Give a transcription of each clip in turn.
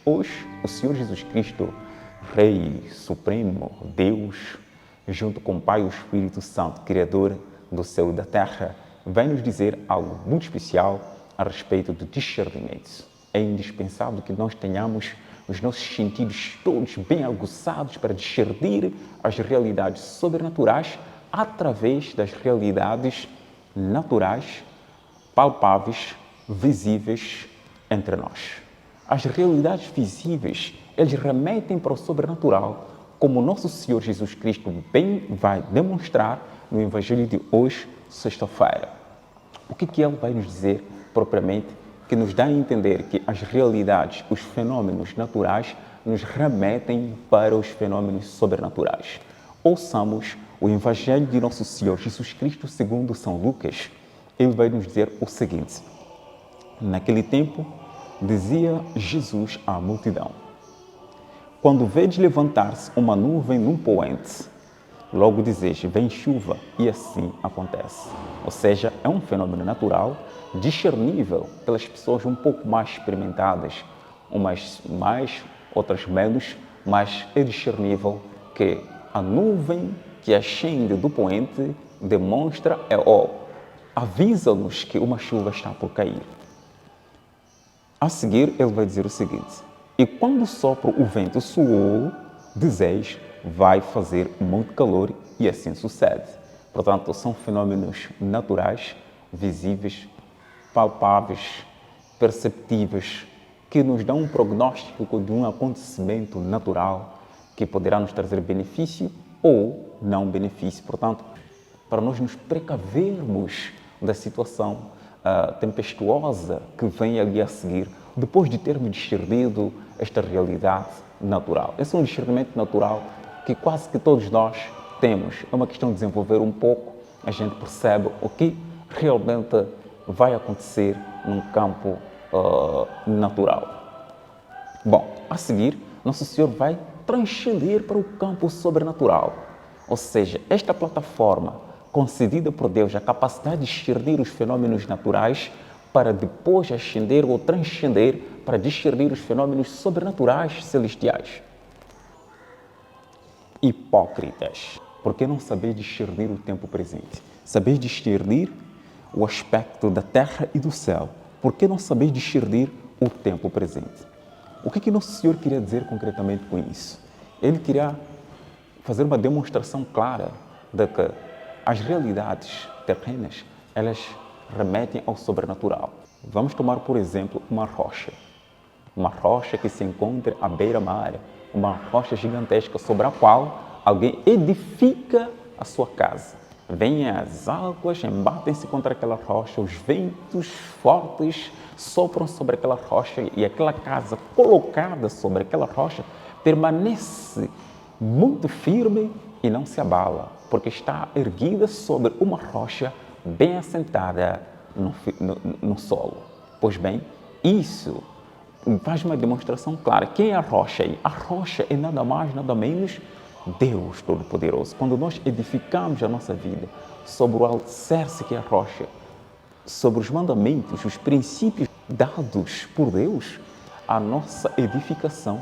Hoje, o Senhor Jesus Cristo, Rei Supremo, Deus, junto com o Pai e o Espírito Santo, Criador do céu e da terra, vai nos dizer algo muito especial a respeito do discernimento. É indispensável que nós tenhamos os nossos sentidos todos bem aguçados para discernir as realidades sobrenaturais através das realidades naturais, palpáveis, visíveis entre nós. As realidades visíveis, eles remetem para o sobrenatural, como o nosso Senhor Jesus Cristo bem vai demonstrar no Evangelho de hoje, sexta-feira. O que Ele vai nos dizer propriamente, que nos dá a entender que as realidades, os fenômenos naturais, nos remetem para os fenômenos sobrenaturais. Ouçamos o Evangelho de nosso Senhor Jesus Cristo segundo São Lucas. Ele vai nos dizer o seguinte: naquele tempo, dizia Jesus à multidão: quando vedes levantar-se uma nuvem num poente, logo dizeis, vem chuva, e assim acontece. Ou seja, é um fenômeno natural, discernível pelas pessoas um pouco mais experimentadas, umas mais, outras menos, mas é discernível que a nuvem que ascende do poente demonstra, avisa-nos que uma chuva está por cair. A seguir, ele vai dizer o seguinte: e quando sopra o vento sul, dizeis, vai fazer muito calor, e assim sucede. Portanto, são fenômenos naturais, visíveis, palpáveis, perceptíveis, que nos dão um prognóstico de um acontecimento natural que poderá nos trazer benefício ou não benefício. Portanto, para nós nos precavermos da situação tempestuosa que vem ali a seguir, depois de termos discernido esta realidade natural. Esse é um discernimento natural que quase que todos nós temos. É uma questão de desenvolver um pouco, a gente percebe o que realmente vai acontecer num campo natural. Bom, a seguir, Nosso Senhor vai transcender para o campo sobrenatural. Ou seja, esta plataforma concedida por Deus, a capacidade de discernir os fenômenos naturais para depois ascender ou transcender para discernir os fenômenos sobrenaturais celestiais. Hipócritas, por que não saber discernir o tempo presente? Saber discernir o aspecto da terra e do céu. Por que não saber discernir o tempo presente? O que Nosso Senhor queria dizer concretamente com isso? Ele queria fazer uma demonstração clara de que as realidades terrenas, elas remetem ao sobrenatural. Vamos tomar, por exemplo, uma rocha que se encontra à beira-mar, uma rocha gigantesca sobre a qual alguém edifica a sua casa. Vêm as águas, embatem-se contra aquela rocha, os ventos fortes sopram sobre aquela rocha e aquela casa colocada sobre aquela rocha permanece muito firme e não se abala, porque está erguida sobre uma rocha bem assentada no solo. Pois bem, isso faz uma demonstração clara. Quem é a rocha aí? A rocha é nada mais, nada menos Deus Todo-Poderoso. Quando nós edificamos a nossa vida sobre o alicerce que é a rocha, sobre os mandamentos, os princípios dados por Deus, a nossa edificação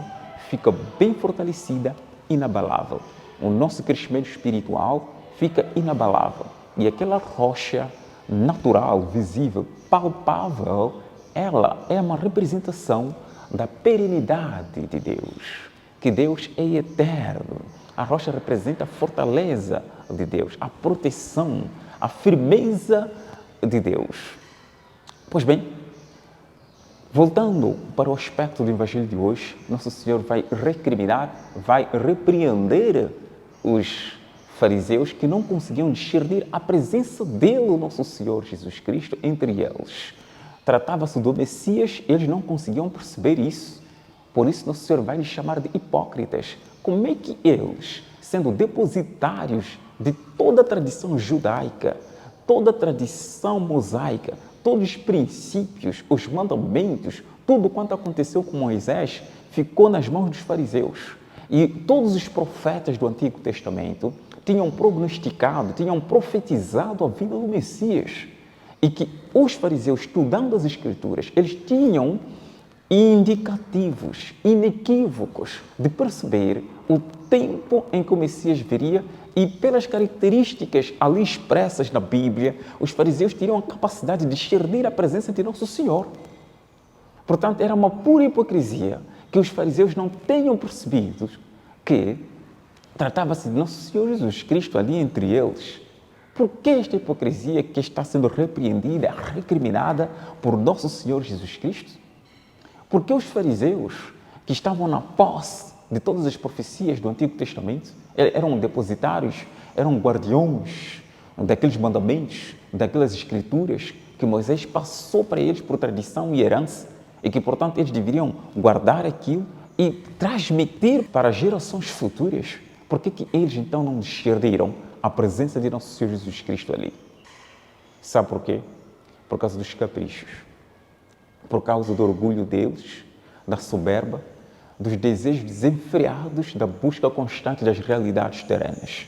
fica bem fortalecida, inabalável. O nosso crescimento espiritual fica inabalável. E aquela rocha natural, visível, palpável, ela é uma representação da perenidade de Deus, que Deus é eterno. A rocha representa a fortaleza de Deus, a proteção, a firmeza de Deus. Pois bem, voltando para o aspecto do Evangelho de hoje, Nosso Senhor vai recriminar, vai repreender os fariseus que não conseguiam discernir a presença dele, Nosso Senhor Jesus Cristo, entre eles. Tratava-se do Messias, eles não conseguiam perceber isso. Por isso, Nosso Senhor vai lhes chamar de hipócritas. Como é que eles, sendo depositários de toda a tradição judaica, toda a tradição mosaica, todos os princípios, os mandamentos, tudo quanto aconteceu com Moisés, ficou nas mãos dos fariseus. E todos os profetas do Antigo Testamento tinham prognosticado, tinham profetizado a vinda do Messias. E que os fariseus, estudando as Escrituras, eles tinham indicativos, inequívocos de perceber o tempo em que o Messias viria e pelas características ali expressas na Bíblia, os fariseus tinham a capacidade de discernir a presença de Nosso Senhor. Portanto, era uma pura hipocrisia que os fariseus não tenham percebido que tratava-se de Nosso Senhor Jesus Cristo ali entre eles. Por que esta hipocrisia que está sendo repreendida, recriminada por Nosso Senhor Jesus Cristo? Porque os fariseus, que estavam na posse de todas as profecias do Antigo Testamento, eram depositários, eram guardiões daqueles mandamentos, daquelas escrituras que Moisés passou para eles por tradição e herança e que, portanto, eles deveriam guardar aquilo e transmitir para as gerações futuras. Por que eles, então, não discerniram a presença de Nosso Senhor Jesus Cristo ali? Sabe por quê? Por causa dos caprichos. Por causa do orgulho deles, da soberba, dos desejos desenfreados, da busca constante das realidades terrenas.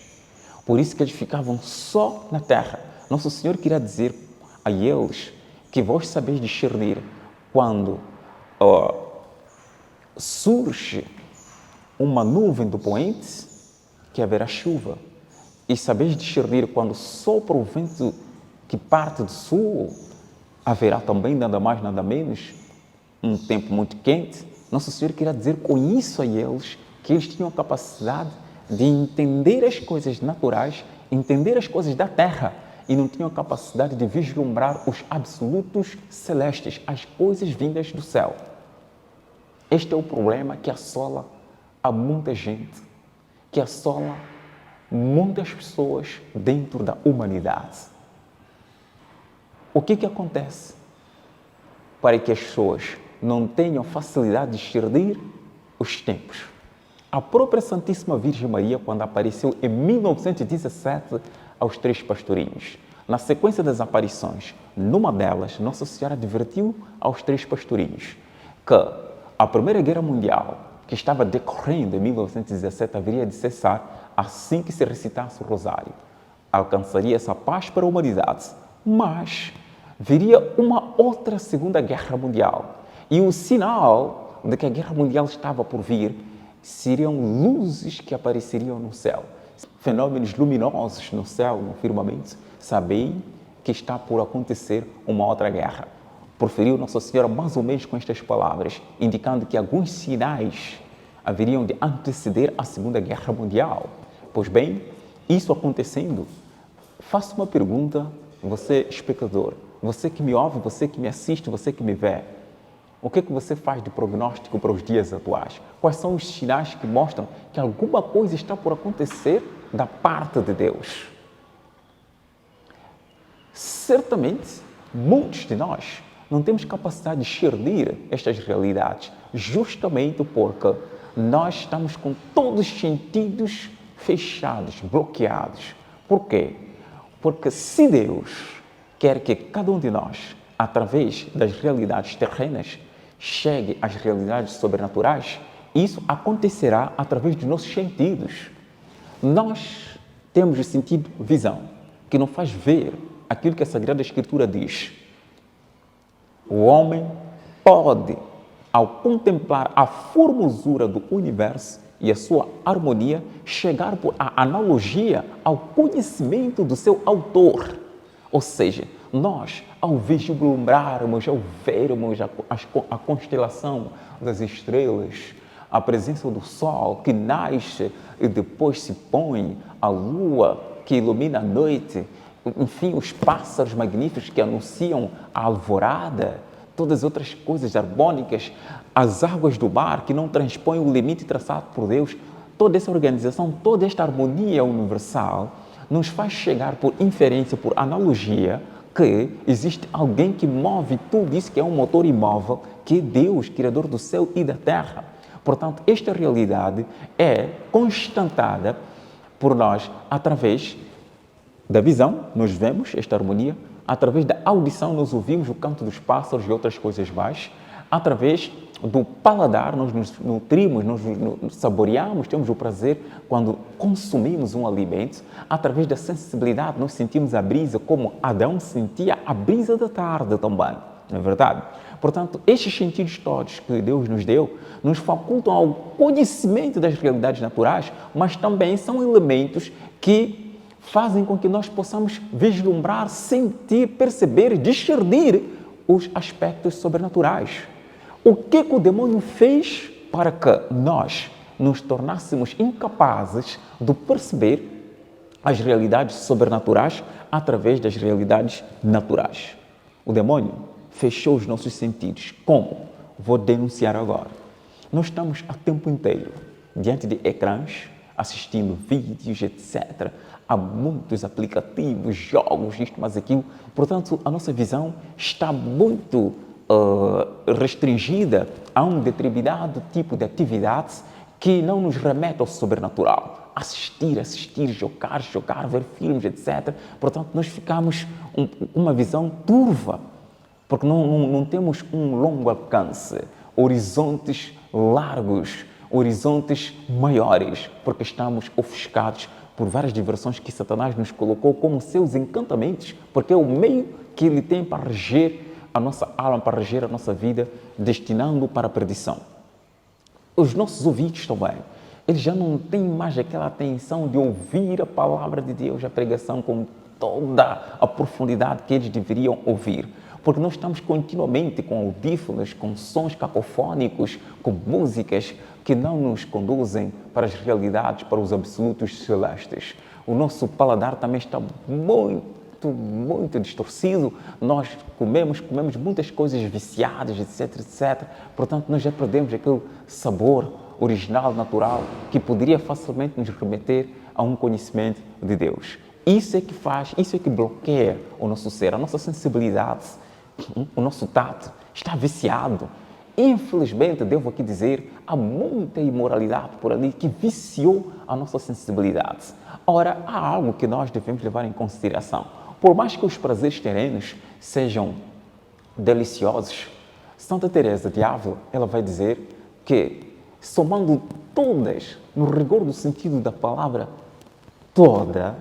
Por isso que eles ficavam só na terra. Nosso Senhor queria dizer a eles que vós sabeis discernir quando surge uma nuvem do poente, que haverá chuva. E sabeis discernir quando sopra o vento que parte do sul, haverá também nada mais, nada menos, um tempo muito quente. Nosso Senhor queria dizer com isso a eles que eles tinham a capacidade de entender as coisas naturais, entender as coisas da terra e não tinham a capacidade de vislumbrar os absolutos celestes, as coisas vindas do céu. Este é o problema que assola a muita gente, que assola muitas pessoas dentro da humanidade. O que acontece para que as pessoas não tenham facilidade de discernir os tempos? A própria Santíssima Virgem Maria, quando apareceu em 1917 aos 3 pastorinhos, na sequência das aparições, numa delas, Nossa Senhora advertiu aos 3 pastorinhos que a Primeira Guerra Mundial, que estava decorrendo em 1917, haveria de cessar assim que se recitasse o Rosário. Alcançaria essa paz para a humanidade, mas viria uma outra Segunda Guerra Mundial. E o sinal de que a Guerra Mundial estava por vir seriam luzes que apareceriam no céu. Fenômenos luminosos no céu, no firmamento. Sabem que está por acontecer uma outra guerra. Proferiu Nossa Senhora mais ou menos com estas palavras, indicando que alguns sinais haveriam de anteceder a Segunda Guerra Mundial. Pois bem, isso acontecendo, faço uma pergunta, você espectador, você que me ouve, você que me assiste, você que me vê. O que você faz de prognóstico para os dias atuais? Quais são os sinais que mostram que alguma coisa está por acontecer da parte de Deus? Certamente, muitos de nós não temos capacidade de discernir estas realidades, justamente porque nós estamos com todos os sentidos fechados, bloqueados. Por quê? Porque se Deus quer que cada um de nós, através das realidades terrenas, chegue às realidades sobrenaturais, isso acontecerá através dos nossos sentidos. Nós temos o sentido visão, que nos faz ver aquilo que a Sagrada Escritura diz. O homem pode, ao contemplar a formosura do universo e a sua harmonia, chegar por a analogia ao conhecimento do seu autor. Ou seja, nós, ao vislumbrarmos, ao vermos a constelação das estrelas, a presença do sol que nasce e depois se põe, a lua que ilumina a noite, enfim, os pássaros magníficos que anunciam a alvorada, todas as outras coisas harmônicas, as águas do mar que não transpõem o limite traçado por Deus, toda essa organização, toda esta harmonia universal nos faz chegar por inferência, por analogia, que existe alguém que move tudo isso, que é um motor imóvel, que é Deus, Criador do céu e da terra. Portanto, esta realidade é constatada por nós através da visão, nós vemos esta harmonia, através da audição, nós ouvimos o canto dos pássaros e outras coisas mais, através do paladar, nós nos nutrimos, nós nos saboreamos, temos o prazer quando consumimos um alimento, através da sensibilidade, nós sentimos a brisa, como Adão sentia a brisa da tarde também. não é verdade? Portanto, estes sentidos todos que Deus nos deu nos facultam ao conhecimento das realidades naturais, mas também são elementos que fazem com que nós possamos vislumbrar, sentir, perceber, discernir os aspectos sobrenaturais. O que o demônio fez para que nós nos tornássemos incapazes de perceber as realidades sobrenaturais através das realidades naturais? O demônio fechou os nossos sentidos. Como? Vou denunciar agora. Nós estamos a tempo inteiro diante de ecrãs, assistindo vídeos, etc. Há muitos aplicativos, jogos, isto, mas aquilo. Portanto, a nossa visão está muito restringida a um determinado tipo de atividade que não nos remete ao sobrenatural. Assistir, jogar, ver filmes, etc. Portanto, nós ficamos uma visão turva, porque não temos um longo alcance, horizontes largos, horizontes maiores, porque estamos ofuscados por várias diversões que Satanás nos colocou como seus encantamentos, porque é o meio que ele tem para reger a nossa alma, para reger a nossa vida, destinando para a perdição. Os nossos ouvidos também, eles já não têm mais aquela atenção de ouvir a palavra de Deus, a pregação com toda a profundidade que eles deveriam ouvir, porque nós estamos continuamente com audífonos, com sons cacofônicos, com músicas que não nos conduzem para as realidades, para os absolutos celestes. O nosso paladar também está muito distorcido. Nós comemos muitas coisas viciadas, etc. Portanto, nós já perdemos aquele sabor original, natural, que poderia facilmente nos remeter a um conhecimento de Deus. Isso é que bloqueia o nosso ser, a nossa sensibilidade, o nosso tato está viciado. Infelizmente, devo aqui dizer, há muita imoralidade por ali que viciou a nossa sensibilidade. Ora, há algo que nós devemos levar em consideração. Por mais que os prazeres terrenos sejam deliciosos, Santa Teresa de Ávila, ela vai dizer que, somando todas, no rigor do sentido da palavra toda,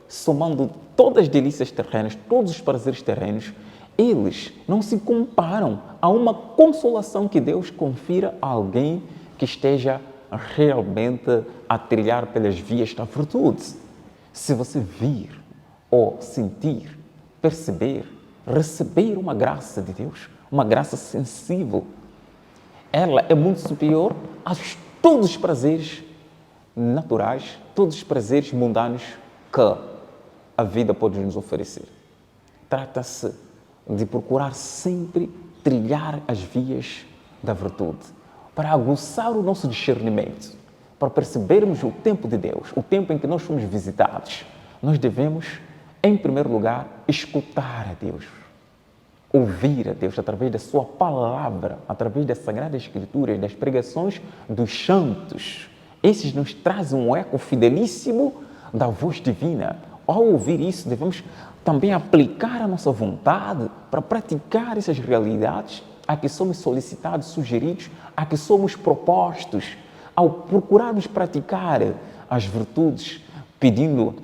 somando todas as delícias terrenas, todos os prazeres terrenos, eles não se comparam a uma consolação que Deus confira a alguém que esteja realmente a trilhar pelas vias da virtude. Se você vir ou sentir, perceber, receber uma graça de Deus, uma graça sensível, ela é muito superior a todos os prazeres naturais, todos os prazeres mundanos que a vida pode nos oferecer. Trata-se de procurar sempre trilhar as vias da virtude, para aguçar o nosso discernimento, para percebermos o tempo de Deus, o tempo em que nós somos visitados. Nós devemos, em primeiro lugar, escutar a Deus, ouvir a Deus através da sua palavra, através das Sagradas Escrituras, das pregações dos santos. Esses nos trazem um eco fidelíssimo da voz divina. Ao ouvir isso, devemos também aplicar a nossa vontade para praticar essas realidades a que somos solicitados, sugeridos, a que somos propostos. Ao procurarmos praticar as virtudes, pedindo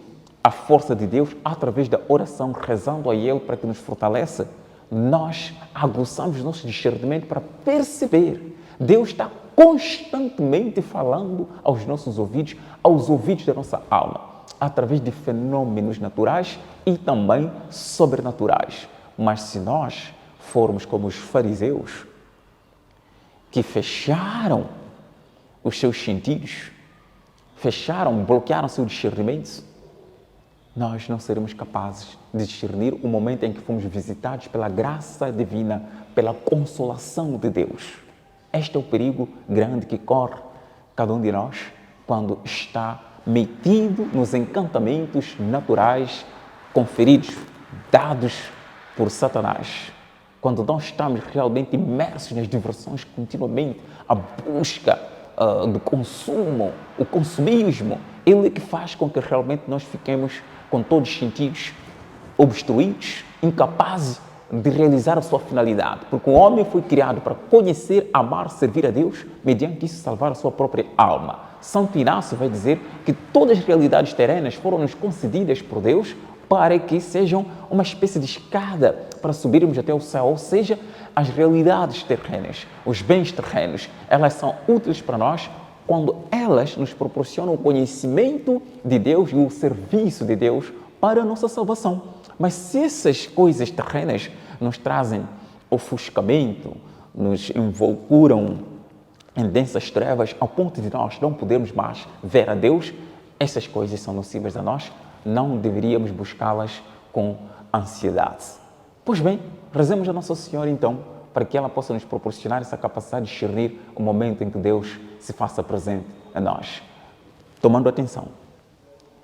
a força de Deus através da oração, rezando a Ele para que nos fortaleça, nós aguçamos o nosso discernimento para perceber. Deus está constantemente falando aos nossos ouvidos, aos ouvidos da nossa alma, através de fenômenos naturais e também sobrenaturais. Mas se nós formos como os fariseus, que fecharam os seus sentidos, bloquearam seu discernimento, nós não seremos capazes de discernir o momento em que fomos visitados pela graça divina, pela consolação de Deus. Este é o perigo grande que corre cada um de nós quando está metido nos encantamentos naturais conferidos, dados por Satanás. Quando nós estamos realmente imersos nas diversões continuamente, a busca do consumo, o consumismo, ele é que faz com que realmente nós fiquemos com todos os sentidos obstruídos, incapazes de realizar a sua finalidade. Porque o homem foi criado para conhecer, amar, servir a Deus, mediante isso salvar a sua própria alma. Santo Inácio vai dizer que todas as realidades terrenas foram-nos concedidas por Deus para que sejam uma espécie de escada para subirmos até o céu, ou seja, as realidades terrenas, os bens terrenos, elas são úteis para nós quando elas nos proporcionam o conhecimento de Deus e o serviço de Deus para a nossa salvação. Mas se essas coisas terrenas nos trazem ofuscamento, nos envolcuram em densas trevas, ao ponto de nós não podermos mais ver a Deus, essas coisas são nocivas a nós, não deveríamos buscá-las com ansiedade. Pois bem, rezemos a Nossa Senhora então, para que ela possa nos proporcionar essa capacidade de discernir o momento em que Deus se faça presente a nós. Tomando atenção,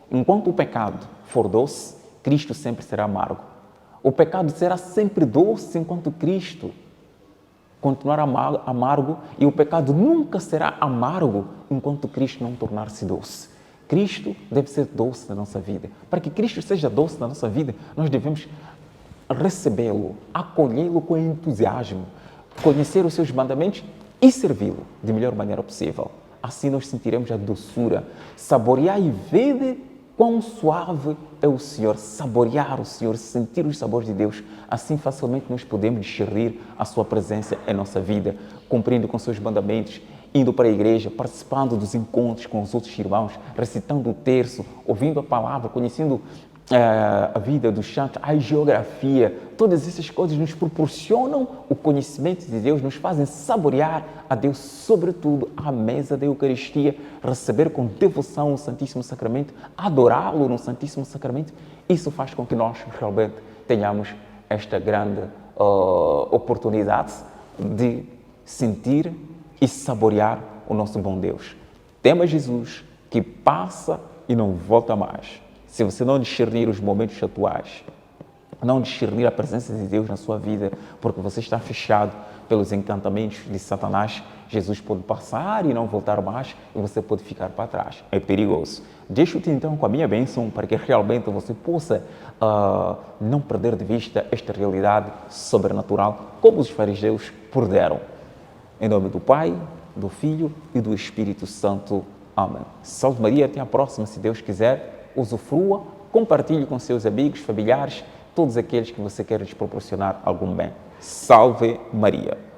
enquanto o pecado for doce, Cristo sempre será amargo. O pecado será sempre doce enquanto Cristo continuar amargo, e o pecado nunca será amargo enquanto Cristo não tornar-se doce. Cristo deve ser doce na nossa vida. Para que Cristo seja doce na nossa vida, nós devemos recebê-lo, acolhê-lo com entusiasmo, conhecer os seus mandamentos e servi-lo de melhor maneira possível. Assim nós sentiremos a doçura, saborear e ver quão suave é o Senhor, saborear o Senhor, sentir os sabores de Deus. Assim facilmente nós podemos discernir a sua presença em nossa vida, cumprindo com seus mandamentos, indo para a igreja, participando dos encontros com os outros irmãos, recitando o terço, ouvindo a palavra, conhecendo a vida do santo, a geografia. Todas essas coisas nos proporcionam o conhecimento de Deus, nos fazem saborear a Deus, sobretudo à mesa da Eucaristia, receber com devoção o Santíssimo Sacramento, adorá-lo no Santíssimo Sacramento. Isso faz com que nós realmente tenhamos esta grande oportunidade de sentir e saborear o nosso bom Deus. Tema Jesus que passa e não volta mais. Se você não discernir os momentos atuais, não discernir a presença de Deus na sua vida, porque você está fechado pelos encantamentos de Satanás, Jesus pode passar e não voltar mais, e você pode ficar para trás. É perigoso. Deixo-te então com a minha bênção para que realmente você possa não perder de vista esta realidade sobrenatural, como os fariseus perderam. Em nome do Pai, do Filho e do Espírito Santo. Amém. Salve Maria, até a próxima, se Deus quiser. Usufrua, compartilhe com seus amigos, familiares, todos aqueles que você quer lhes proporcionar algum bem. Salve Maria!